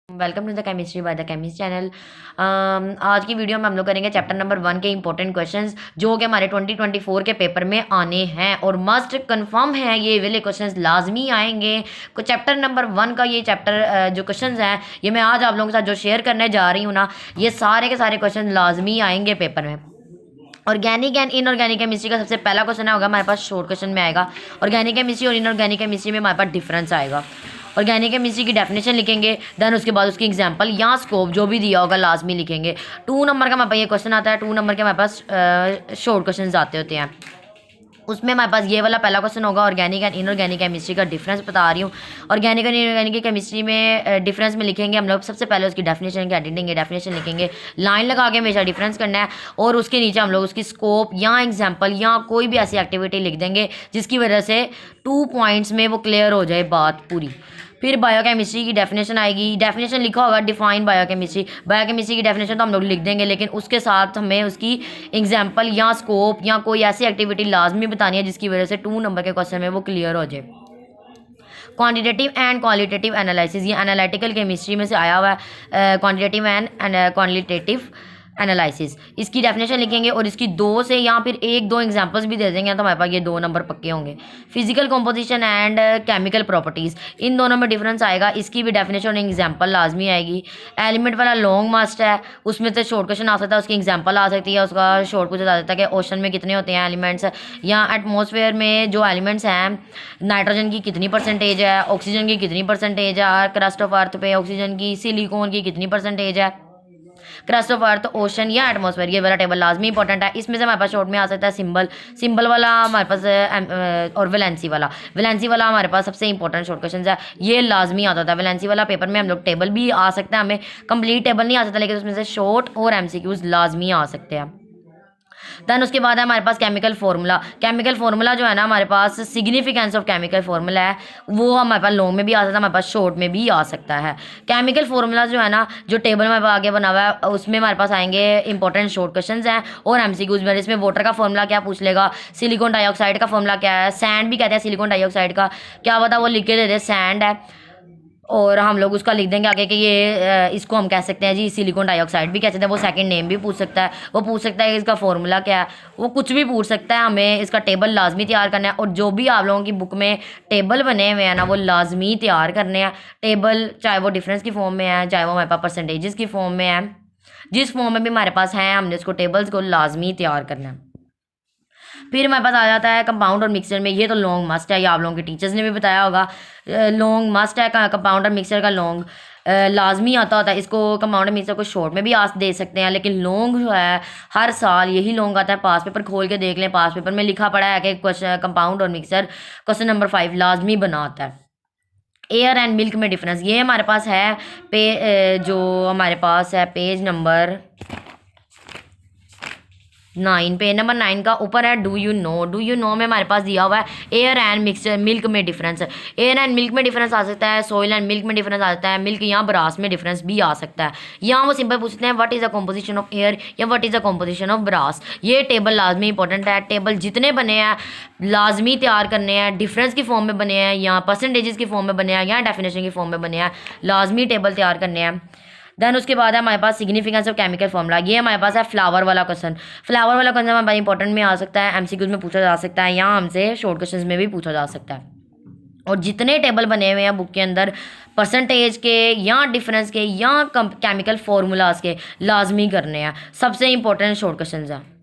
Welcome to the chemistry by the chemist channel. आज की video में हम लोग करेंगे चैप्टर नंबर 1 के इंपॉर्टेंट क्वेश्चंस जो कि हमारे 2024 के पेपर में आने हैं और मस्ट कंफर्म है। ये वाले क्वेश्चंस लाजमी आएंगे। चैप्टर नंबर 1 का ये चैप्टर जो क्वेश्चंस हैं ये मैं आज आप लोगों के साथ जो शेयर करने जा रही हूँ ना, ये सारे के सारे क्वेश्चन लाजमी आएंगे पेपर में। ऑर्गेनिक एंड इनऑर्गेनिक केमिस्ट्री का सबसे पहला क्वेश्चन होगा हमारे पास शॉर्ट क्वेश्चन में आएगा। ऑर्गेनिक केमिस्ट्री और इनऑर्गेनिक केमिस्ट्री में हमारे पास डिफरेंस आएगा। ऑर्गेनिक केमिस्ट्री की डेफिनेशन लिखेंगे, देन उसके बाद उसकी एग्जांपल या स्कोप जो भी दिया होगा लाजमी लिखेंगे। 2 नंबर का हमारे पास ये क्वेश्चन आता है। 2 नंबर के हमारे पास शॉर्ट क्वेश्चन आते होते हैं। उसमें हमारे पास ये वाला पहला क्वेश्चन होगा ऑर्गेनिक एंड इनऑर्गेनिक केमिस्ट्री का डिफरेंस बता रही हूँ। ऑर्गेनिक एंड इनऑर्गेनिक केमिस्ट्री में डिफरेंस में लिखेंगे हम लोग सबसे पहले उसकी डेफिनेशन क्या देंगे, डेफिनेशन लिखेंगे, लाइन लगा के हमेशा डिफरेंस करना है और उसके नीचे हम लोग उसकी स्कोप या एग्जाम्पल या कोई भी ऐसी एक्टिविटी लिख देंगे जिसकी वजह से 2 पॉइंट्स में वो क्लियर हो जाए बात पूरी। फिर बायोकेमिस्ट्री की डेफिनेशन आएगी। डेफिनेशन लिखा होगा डिफाइन बायोकेमिस्ट्री। बायोकेमिस्ट्री की डेफिनेशन तो हम लोग लिख देंगे, लेकिन उसके साथ हमें उसकी एग्जांपल या स्कोप या कोई ऐसी एक्टिविटी लाजमी बतानी है जिसकी वजह से 2 नंबर के क्वेश्चन में वो क्लियर हो जाए। क्वांटिटेटिव एंड क्वालिटेटिव एनालिसिस, ये एनालिटिकल केमिस्ट्री में से आया हुआ है। क्वांटिटेटिव एंड क्वालिटेटिव एनालिसिस, इसकी डेफिनेशन लिखेंगे और इसकी 2 से या फिर 1-2 एग्जांपल्स भी दे देंगे तो हमारे पास ये 2 नंबर पक्के होंगे। Physical composition and chemical properties, इन दोनों में डिफरेंस आएगा, इसकी भी डेफिनेशन और एग्जांपल लाजमी आएगी। एलिमेंट वाला लॉन्ग मस्ट है, उसमें से शॉर्ट क्वेश्चन आ सकता है, उसकी एग्जांपल आ सकती है, उसका शॉर्ट पूछा जा सकता है कि ओशन में कितने होते हैं एलिमेंट्स, या एटमॉस्फेयर में जो एलिमेंट्स हैं नाइट्रोजन की कितनी परसेंटेज है, ऑक्सीजन की कितनी परसेंटेज है, क्रस्ट ऑफ अर्थ पे ऑक्सीजन की, सिलिकॉन की कितनी परसेंटेज है, क्रस्ट ऑफ अर्थ, ओशन या एटमॉस्फेयर, ये वाला टेबल लाजमी इंपॉर्टेंट है। इसमें से हमारे पास शॉर्ट में आ सकता है सिंबल वाला हमारे पास और वैलेंसी वाला हमारे पास सबसे इंपॉर्टेंट शॉर्ट क्वेश्चन है, ये लाजमी आता है। वैलेंसी वाला पेपर में हम लोग टेबल भी आ सकता है, हमें कंप्लीट टेबल नहीं आ सकता, लेकिन उसमें से शॉर्ट और एमसीक्यूज लाजमी आ सकते हैं। देन उसके बाद है हमारे पास केमिकल फार्मूला जो है ना, हमारे पास सिग्निफिकेंस ऑफ केमिकल फार्मूला है, वो हमारे पास लॉन्ग में भी आ सकता है, हमारे पास शॉर्ट में भी आ सकता है। केमिकल फार्मूला जो है ना, जो टेबल में आगे बना हुआ है, उसमें हमारे पास आएंगे इंपॉर्टेंट शॉर्ट क्वेश्चंस हैं और एमसीक्यूज में। इसमें वाटर का फार्मूला क्या पूछ लेगा, सिलिकॉन डाइऑक्साइड का फार्मूला क्या है, सैंड भी कहते हैं सिलिकॉन डाइऑक्साइड का, क्या पता वो लिख के दे दे सैंड है और हम लोग उसका लिख देंगे आगे कि ये इसको हम कह सकते हैं जी सिलिकॉन डाइऑक्साइड भी कह सकते हैं। वो सेकंड नेम भी पूछ सकता है, वो पूछ सकता है कि इसका फॉर्मूला क्या है, वो कुछ भी पूछ सकता है। हमें इसका टेबल लाजमी तैयार करना है और जो भी आप लोगों की बुक में टेबल बने हुए हैं ना, वो लाजमी तैयार करने हैं टेबल, चाहे वो डिफरेंस की फॉर्म में है, चाहे वो हमारे पास परसेंटेजेस की फॉर्म में है, जिस फॉर्म में भी हमारे पास है हमने उसको टेबल्स को लाजमी तैयार करना है। फिर हमारे पास आ जाता है कंपाउंड और मिक्सचर में, ये तो लॉन्ग मस्ट है, ये आप लोगों के टीचर्स ने भी बताया होगा, लॉन्ग मस्ट है कंपाउंड और मिक्सचर का लॉन्ग लाजमी आता होता है। इसको कंपाउंड और मिक्सचर को शॉर्ट में भी आज दे सकते हैं, लेकिन लॉन्ग जो है हर साल यही लॉन्ग आता है। पास पेपर खोल के देख लें, पास पेपर में लिखा पड़ा है कि क्वेश्चन कंपाउंड और मिक्सचर क्वेश्चन नंबर 5 लाजमी बना आता है। एयर एंड मिल्क में डिफरेंस, ये हमारे पास है जो हमारे पास है पेज नंबर 9, पेज नंबर 9 का ऊपर है डू यू नो में हमारे पास दिया हुआ है एयर एंड मिक्सचर मिल्क में डिफरेंस। एयर एंड मिल्क में डिफरेंस आ सकता है, सॉइल एंड मिल्क में डिफरेंस आ सकता है, मिल्क या ब्रास में डिफरेंस भी आ सकता है। यहाँ वो सिंपल पूछते हैं what is the composition of air या what is the composition of brass. ये टेबल लाजमी इंपॉर्टेंट है। टेबल जितने बने हैं लाजमी तैयार करने हैं, डिफरेंस की फॉर्म में बने हैं या परसेंटेजेस की फॉर्म में बने हैं या डेफिनेशन की फॉर्म में बने हैं, लाजमी टेबल तैयार करने हैं। देन उसके बाद है हमारे पास सिग्निफिकेंस ऑफ केमिकल फार्मूला, ये हमारे पास है फ्लावर वाला क्वेश्चन हमारे पास इंपॉर्टेंट में आ सकता है, एमसीक्यूज में पूछा जा सकता है या हमसे शॉर्ट क्वेश्चंस में भी पूछा जा सकता है। और जितने टेबल बने हुए हैं बुक के अंदर परसेंटेज के या डिफरेंस के या केमिकल फार्मूलाज के लाजमी करने हैं, सबसे इंपॉर्टेंट शॉर्ट क्वेश्चंस हैं।